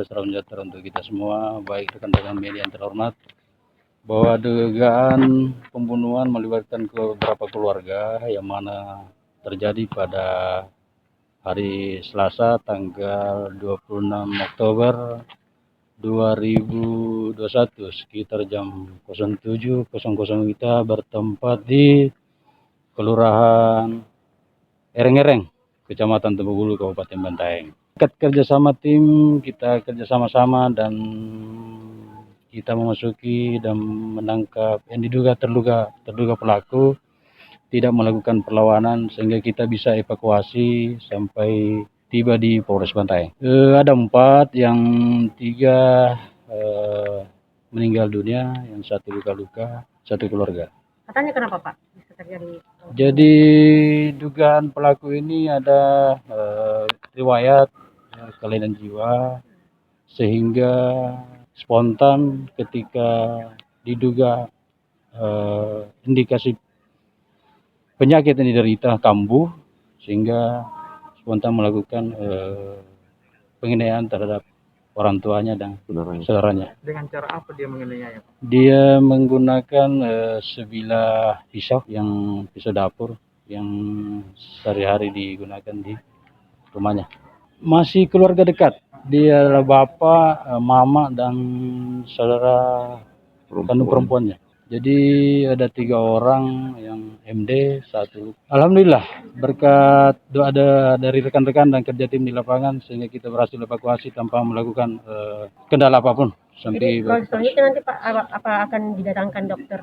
Salam sejahtera untuk kita semua, baik rekan-rekan media yang terhormat, bahwa dugaan pembunuhan melibatkan beberapa keluarga yang mana terjadi pada hari Selasa tanggal 26 Oktober 2021 sekitar jam 07.00 kita bertempat di Kelurahan Ereng-Ereng, Kecamatan Tembogulu, Kabupaten Bantaeng. Kerjasama tim, kita kerjasama-sama dan kita memasuki dan menangkap yang diduga terduga pelaku, tidak melakukan perlawanan sehingga kita bisa evakuasi sampai tiba di Polres Bantaeng. Ada 4, yang 3 meninggal dunia, yang 1 luka-luka, 1 keluarga. Katanya kenapa Pak bisa terjadi? Jadi dugaan pelaku ini ada riwayat kelainan jiwa sehingga spontan ketika diduga indikasi penyakit yang diderita kambuh, sehingga spontan melakukan penganiayaan terhadap orang tuanya dan saudaranya. Dengan cara apa dia menganiaya? Dia menggunakan sebilah pisau, pisau dapur yang sehari-hari digunakan di rumahnya. Masih keluarga dekat. Dia adalah bapak, mama, dan saudara kandung perempuannya. Jadi ada 3 orang, yang MD 1. Alhamdulillah berkat doa dari rekan-rekan dan kerja tim di lapangan sehingga kita berhasil evakuasi tanpa melakukan kendala apapun. Jadi selanjutnya nanti Pak apa akan didatangkan dokter?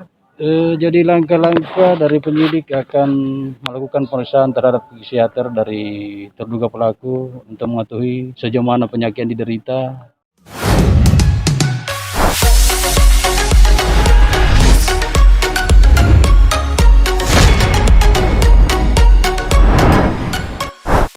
Jadi langkah-langkah dari penyidik akan melakukan pemeriksaan terhadap psikiater dari terduga pelaku untuk mengetahui sejauh mana penyakit yang diderita